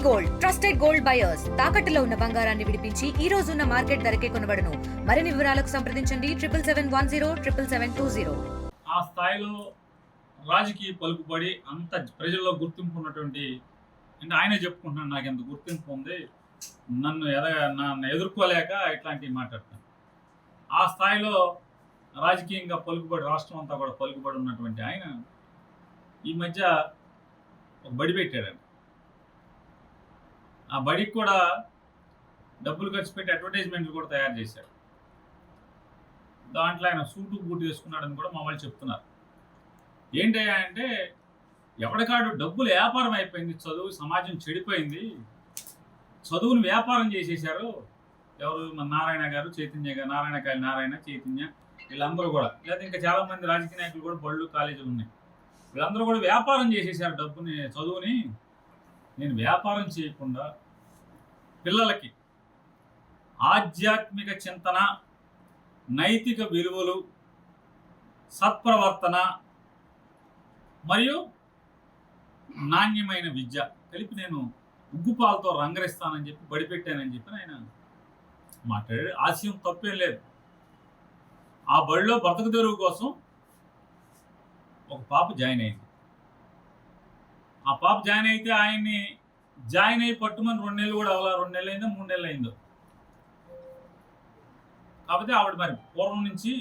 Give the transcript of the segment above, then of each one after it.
Gold trusted gold buyers తాకట్టులో ఉన్న బంగారాన్ని విడిపించి ఈ రోజు ఉన్న మార్కెట్ ధరకే కొనబడును. మరిన్ని వివరాలకు సంప్రదించండి 7771077720. ఆ స్థాయిలో రాజకీయ పలుకుబడి అంత ప్రజల్లో గుర్తింపు ఉన్నటువంటి అంటే ఆయనే చెప్పుకుంటున్నాను, నాకు ఎంత గుర్తింపు ఉంది, నన్ను ఎదుర్కోలేక ఇట్లాంటివి మాట్లాడతాను. ఆ స్థాయిలో రాజకీయంగా పలుకుబడి రాష్ట్రం అంతా కూడా పలుకుబడి ఉన్నటువంటి ఆయన ఈ మధ్య ఒక బడి పెట్టాడండి. ఆ బడికి కూడా డబ్బులు ఖర్చు పెట్టి అడ్వర్టైజ్మెంట్లు కూడా తయారు చేశాడు. దాంట్లో ఆయన సూటు బూటు వేసుకున్నాడని కూడా మా వాళ్ళు చెప్తున్నారు. ఏంటయ్యా అంటే ఎవడికాడు డబ్బులు వ్యాపారం అయిపోయింది, చదువు సమాజం చెడిపోయింది, చదువును వ్యాపారం చేసేసారు. ఎవరు మన నారాయణ గారు, చైతన్య గారు, నారాయణ చైతన్య వీళ్ళందరూ కూడా, లేదా ఇంకా చాలామంది రాజకీయ నాయకులు కూడా బళ్ళు కాలేజీలు ఉన్నాయి, వీళ్ళందరూ కూడా వ్యాపారం చేసేసారు డబ్బుని, చదువుని. నేను వ్యాపారం చేయకుండా పిల్లలకి ఆధ్యాత్మిక చింతన, నైతిక విలువలు, సత్ప్రవర్తన మరియు నాణ్యమైన విద్య కలిపి నేను ఉగ్గుపాలతో రంగరిస్తానని చెప్పి బడిపెట్టానని చెప్పి ఆయన మాట్లాడాడు. ఆశయం తప్పేం లేదు. ఆ బడిలో బ్రతుకు తెరువు కోసం ఒక పాప జాయిన్ అయింది. ఆ పాప జాయిన్ అయితే ఆయన్ని జాయిన్ అయ్యి పట్టుమని 2 నెలలు కూడా అవ్వాలా, 2 నెలలు అయిందో 3 నెలలు అయిందో. కాకపోతే ఆవిడ మరి పూర్వం నుంచి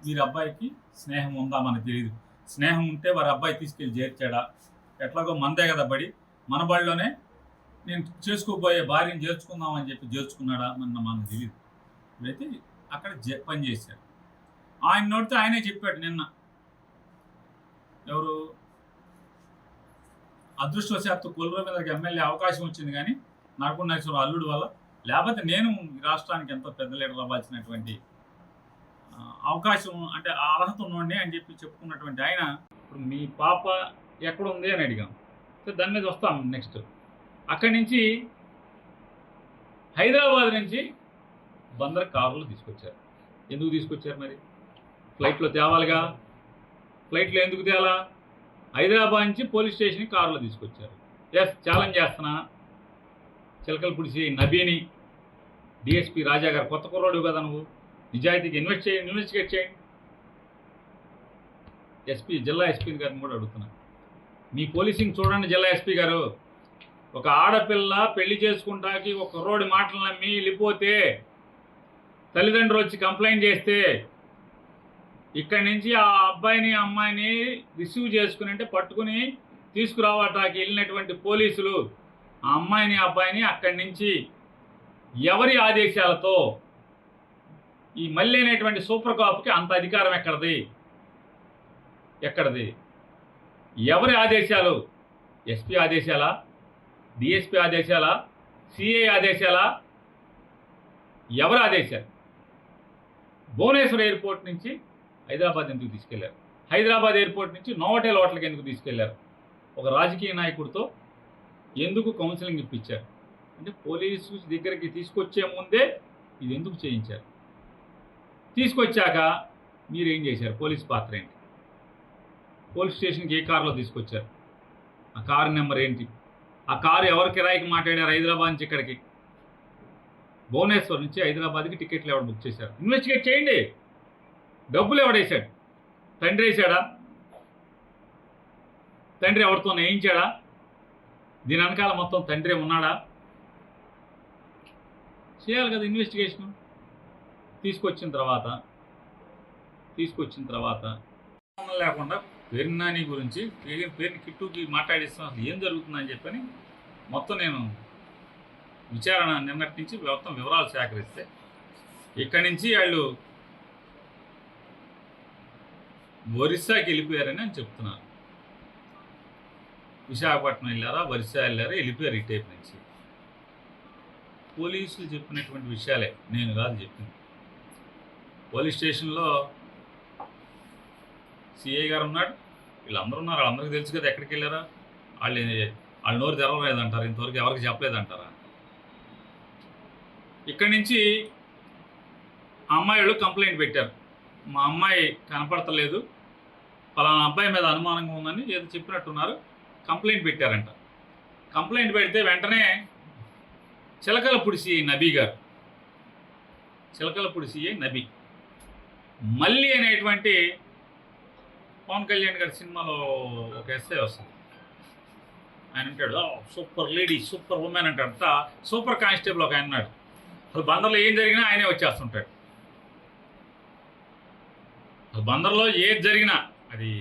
వీరి అబ్బాయికి స్నేహం ఉందా మనకు తెలియదు. స్నేహం ఉంటే వారి అబ్బాయి తీసుకెళ్ళి చేర్చాడా, ఎట్లాగో మనదే కదా బడి, మన బడిలోనే నేను చేసుకోబోయే భార్యను చేర్చుకుందామని చెప్పి చేర్చుకున్నాడా మనకు తెలియదు. ఇప్పుడైతే అక్కడ పని చేశాడు. ఆయన నోటితో ఆయనే చెప్పాడు నిన్న. ఎవరు అదృష్టవశాత్తు కొల్లుల మీదకి ఎమ్మెల్యే అవకాశం వచ్చింది, కానీ నాకు నరసింహ అల్లుడు వల్ల, లేకపోతే నేను ఈ రాష్ట్రానికి ఎంతో పెద్ద లీడర్ అవ్వాల్సినటువంటి అవకాశం అంటే అర్హత ఉన్నోడిని అని చెప్పి చెప్పుకున్నటువంటి ఆయన ఇప్పుడు మీ పాప ఎక్కడుంది అని అడిగాం. సో దాని మీద వస్తాం నెక్స్ట్. అక్కడి నుంచి హైదరాబాద్ నుంచి బందర్ కారులో తీసుకొచ్చారు. ఎందుకు తీసుకొచ్చారు మరి? ఫ్లైట్లో తేవాలిగా. ఫ్లైట్లో ఎందుకు తేవాలా? హైదరాబాద్ నుంచి పోలీస్ స్టేషన్కి కారులో తీసుకొచ్చారు. ఎస్, ఛాలెంజ్ చేస్తున్నా, చిలకలపుడిసి నబీని, డిఎస్పీ రాజా గారు, కొత్త కుర్రోడు కదా నువ్వు, నిజాయితీకి ఇన్వెస్టిగేట్ చేయండి. జిల్లా ఎస్పీ గారిని కూడా అడుగుతున్నా, మీ పోలీసింగ్ చూడండి జిల్లా ఎస్పీ గారు. ఒక ఆడపిల్ల పెళ్లి చేసుకుంటాకి ఒక కుర్రోడి మాటలు నమ్మి వెళ్ళిపోతే, తల్లిదండ్రులు వచ్చి కంప్లైంట్ చేస్తే, ఇక్కడి నుంచి ఆ అబ్బాయిని అమ్మాయిని రిసీవ్ చేసుకుని అంటే పట్టుకుని తీసుకురావటానికి వెళ్ళినటువంటి పోలీసులు ఆ అమ్మాయిని అబ్బాయిని అక్కడి నుంచి ఎవరి ఆదేశాలతో, ఈ మళ్ళీ అనేటువంటి సూపర్ కాపుకి అంత అధికారం ఎక్కడది? ఎవరి ఆదేశాలు? ఎస్పీ ఆదేశాలా? డిఎస్పీ ఆదేశాలా? సిఐ ఆదేశాలా? ఎవరి ఆదేశాలు? భువనేశ్వర్ ఎయిర్పోర్ట్ నుంచి హైదరాబాద్ ఎందుకు తీసుకెళ్లారు? హైదరాబాద్ ఎయిర్పోర్ట్ నుంచి నోవోటెల్ హోటల్కి ఎందుకు తీసుకెళ్లారు? ఒక రాజకీయ నాయకుడితో ఎందుకు కౌన్సిలింగ్ ఇప్పించారు? అంటే పోలీసు దగ్గరికి తీసుకొచ్చే ముందే ఇది ఎందుకు చేయించారు? తీసుకొచ్చాక మీరేం చేశారు? పోలీస్ పాత్ర ఏంటి? పోలీస్ స్టేషన్కి ఏ కారులో తీసుకొచ్చారు? ఆ కారు నెంబర్ ఏంటి? ఆ కారు ఎవరి కిరాయికి మాట్లాడారు? హైదరాబాద్ నుంచి ఇక్కడికి, భువనేశ్వర్ నుంచి హైదరాబాద్కి టికెట్లు ఎవరు బుక్ చేశారు? ఇన్వెస్టిగేట్ చేయండి. డబ్బులు ఎవడేశాడు? తండ్రి వేసాడా? తండ్రి ఎవరితో వేయించాడా? దీని వెనకాల మొత్తం తండ్రి ఉన్నాడా? చేయాలి కదా ఇన్వెస్టిగేషన్. తీసుకొచ్చిన తర్వాత లేకుండా పేర్నాని గురించి, పేరుని కిట్టుకి మాట్లాడిస్తాం, అసలు ఏం జరుగుతుందని చెప్పని మొత్తం నేను విచారణ నిన్నటి నుంచి మొత్తం వివరాలు సేకరిస్తే, ఇక్కడి నుంచి వాళ్ళు ఒరిస్సాకి వెళ్ళిపోయారని అని చెప్తున్నారు. విశాఖపట్నం వెళ్ళారా, ఒరిస్సా వెళ్ళారా, వెళ్ళిపోయారు ఈ టైప్ నుంచి. పోలీసులు చెప్పినటువంటి విషయాలే, నేను కాదు చెప్పింది. పోలీస్ స్టేషన్లో సిఐ గారు ఉన్నాడు, వీళ్ళందరూ ఉన్నారు, వాళ్ళందరికీ తెలుసు కదా ఎక్కడికి వెళ్ళారా. వాళ్ళు నోరు తెరవలేదంటారు, ఇంతవరకు ఎవరికి చెప్పలేదంటారా? ఇక్కడి నుంచి అమ్మాయిలు కంప్లైంట్ పెట్టారు, మా అమ్మాయి కనపడతలేదు, పలానా అబ్బాయి మీద అనుమానంగా ఉందని ఏదో చెప్పినట్టున్నారు, కంప్లైంట్ పెట్టారంట. కంప్లైంట్ పెడితే వెంటనే చిలకలపూడి సిఐ నబీ గారు, చిలకలపూడి సిఐ నబీ మళ్ళీ అనేటువంటి పవన్ కళ్యాణ్ గారి సినిమాలో ఒక ఎస్ఐ వస్తుంది. ఆయన అంటాడు సూపర్ లేడీ, సూపర్ ఉమెన్ అంటాడు. అంతా సూపర్ కానిస్టేబుల్ ఒక ఆయన ఉన్నాడు. అసలు బందర్లో ఏం జరిగినా ఆయనే వచ్చేస్తుంటాడు. అసలు బందర్లో ఏది జరిగినా అది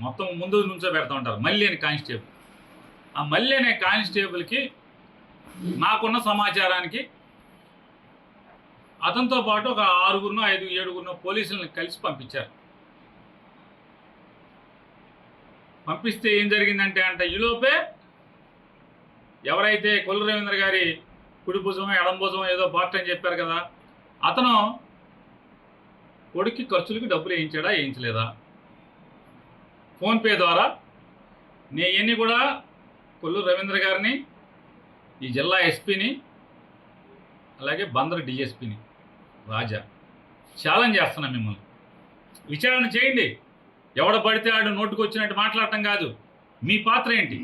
మొత్తం ముందు నుంచో పెడతా ఉంటారు మళ్ళీ అని కానిస్టేబుల్. ఆ మళ్ళీ అనే కానిస్టేబుల్కి నాకున్న సమాచారానికి అతనితో పాటు ఒక 6గురునో 5-7గురునో పోలీసులను కలిసి పంపించారు. పంపిస్తే ఏం జరిగిందంటే ఈలోపే ఎవరైతే కొల్లు రవీంద్ర గారి కుడి భుజం ఎడం భుజం ఏదో పార్ట్ అని చెప్పారు కదా, అతను కొడుక్కి ఖర్చులకి డబ్బులు వేయించాడా వేయించలేదా, ఫోన్పే ద్వారా ఇవన్నీ కూడా కొల్లు రవీంద్ర గారిని, ఈ జిల్లా ఎస్పీని, అలాగే బందర్ డిఎస్పీని రాజా ఛాలెంజ్ చేస్తున్నాను మిమ్మల్ని. విచారణ చేయండి. ఎవడ పడితే ఆడు నోటుకు వచ్చినట్టు మాట్లాడటం కాదు. మీ పాత్ర ఏంటి?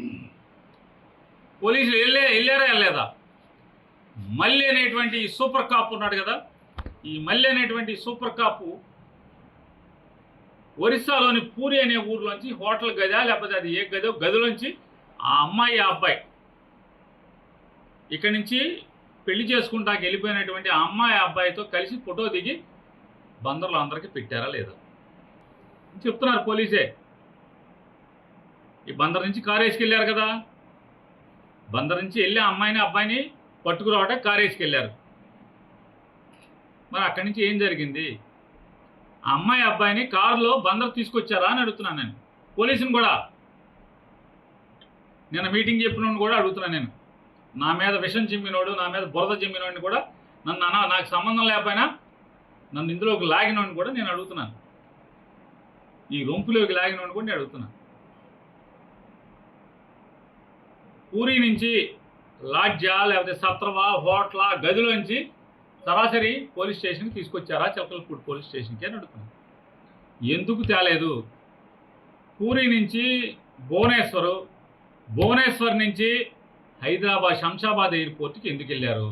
పోలీసులు వెళ్ళారా వెళ్ళలేదా? మళ్ళీ అనేటువంటి సూపర్ కాపు ఉన్నాడు కదా, ఈ మళ్ళీ అనేటువంటి సూపర్ కాపు ఒరిస్సాలోని పూరి అనే ఊర్లోంచి హోటల్ గద లేకపోతే అది ఏ గదో గదిలోంచి ఆ అమ్మాయి ఆ అబ్బాయి ఇక్కడి నుంచి పెళ్లి చేసుకుంటాకి వెళ్ళిపోయినటువంటి ఆ అమ్మాయి అబ్బాయితో కలిసి ఫోటో దిగి బందర్లో అందరికీ పెట్టారా లేదా చెప్తున్నారు పోలీసే. ఈ బందర్ నుంచి కారు వేసుకెళ్ళారు కదా, బందర్ నుంచి వెళ్ళి ఆ అమ్మాయిని అబ్బాయిని పట్టుకురావడానికి కారు వేసుకెళ్ళారు. మరి అక్కడి నుంచి ఏం జరిగింది? ఆ అమ్మాయి అబ్బాయిని కారులో బందర్ తీసుకొచ్చారా అని అడుగుతున్నాను నేను పోలీసుని కూడా. నిన్న మీటింగ్ చెప్పినోడిని కూడా అడుగుతున్నాను నేను. నా మీద విషం చిమ్మినోడు, నా మీద బురద చిమ్మినోడిని కూడా, నాకు సంబంధం లేకపోయినా నన్ను ఇందులోకి లాగినోడిని కూడా నేను అడుగుతున్నాను. ఈ రొంపులోకి లాగినోడిని కూడా నేను అడుగుతున్నాను. పూరి నుంచి లాడ్జా లేకపోతే సత్రవా హోటలా గదిలోంచి సరాసరి పోలీస్ స్టేషన్కి తీసుకొచ్చారా, చిలకలపూడి పోలీస్ స్టేషన్కి అని అడుగుతున్నాను. ఎందుకు తేలేదు? పూరి నుంచి భువనేశ్వర్ నుంచి హైదరాబాద్ శంషాబాద్ ఎయిర్పోర్ట్కి ఎందుకు వెళ్ళారు?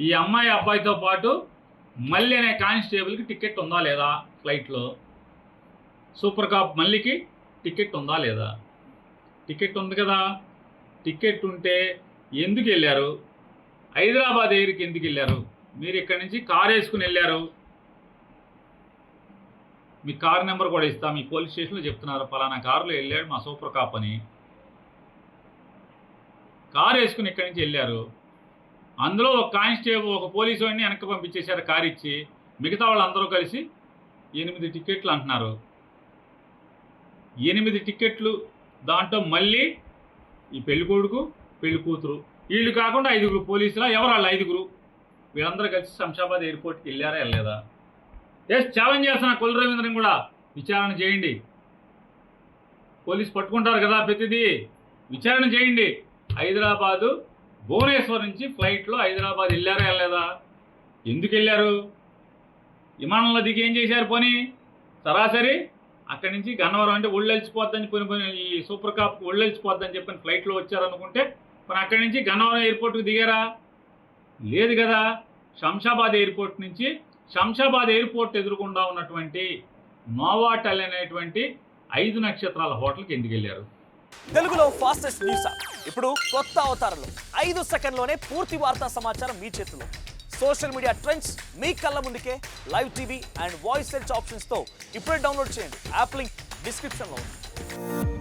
ఈ అమ్మాయి అబ్బాయితో పాటు మళ్ళీ అనే కానిస్టేబుల్కి టికెట్ ఉందా లేదా? ఫ్లైట్లో సూపర్ కాప్ మళ్ళీకి టికెట్ ఉందా లేదా? టికెట్ ఉంది కదా. టికెట్ ఉంటే ఎందుకు వెళ్ళారు? హైదరాబాద్ ఎయిర్కి ఎందుకు వెళ్ళారు? మీరు ఇక్కడి నుంచి కారు వేసుకుని వెళ్ళారు. మీ కారు నెంబర్ కూడా ఇస్తా. మీ పోలీస్ స్టేషన్లో చెప్తున్నారు పలానా కారులో వెళ్ళాడు మా సూపర్ కాప్ అని. కారు వేసుకుని ఇక్కడి నుంచి వెళ్ళారు. అందులో ఒక కానిస్టేబుల్ ఒక పోలీసు వాడిని వెనక్కి పంపించేశారు కారు ఇచ్చి. మిగతా వాళ్ళందరూ కలిసి 8 టికెట్లు అంటున్నారు. 8 టికెట్లు. దాంట్లో మళ్ళీ ఈ పెళ్లి కొడుకు పెళ్లి కూతురు వీళ్ళు కాకుండా 5గురు పోలీసులా? ఎవరు వాళ్ళు 5గురు? వీళ్ళందరూ కలిసి శంషాబాద్ ఎయిర్పోర్ట్కి వెళ్ళారా వెళ్ళలేదా? ఛాలెంజ్ చేస్తున్నా కొల్లు రవీంద్రని కూడా విచారణ చేయండి. పోలీసు పట్టుకుంటారు కదా ప్రతిదీ. విచారణ చేయండి. హైదరాబాదు భువనేశ్వర్ నుంచి ఫ్లైట్లో హైదరాబాద్ వెళ్ళారా వెళ్ళలేదా? ఎందుకు వెళ్ళారు? విమానంలో దిగి ఏం చేశారు? పోనీ సరాసరి అక్కడి నుంచి గన్నవరం అంటే ఒళ్ళెలిచిపోద్దని పోయిన ఈ సూపర్ కాప్కి ఒళ్ళెలిచిపోద్దని చెప్పిన ఫ్లైట్లో వచ్చారనుకుంటే మరి అక్కడి నుంచి గన్నవరం ఎయిర్పోర్ట్కి దిగారా? లేదు కదా. శంషాబాద్ ఎయిర్పోర్ట్ నుంచి శంషాబాద్ ఎయిర్పోర్ట్ ఎదురుకుండా ఉన్నటువంటి నోవాటెల్ అనేటువంటి 5 నక్షత్రాల హోటల్కి ఎందుకు వెళ్ళారు? తెలుగులో ఫాస్టెస్ట్ న్యూస్ ఇప్పుడు కొత్త అవతారంలో 5 సెకండ్లోనే పూర్తి వార్తా సమాచారం మీ చేతిలో. సోషల్ మీడియా ట్రెండ్స్ మీ కళ్ళ ముందుకే live TV and voice search ఆప్షన్స్తో ఇప్పుడే డౌన్లోడ్ చేయండి. యాప్ లింక్ డిస్క్రిప్షన్లో ఉంది.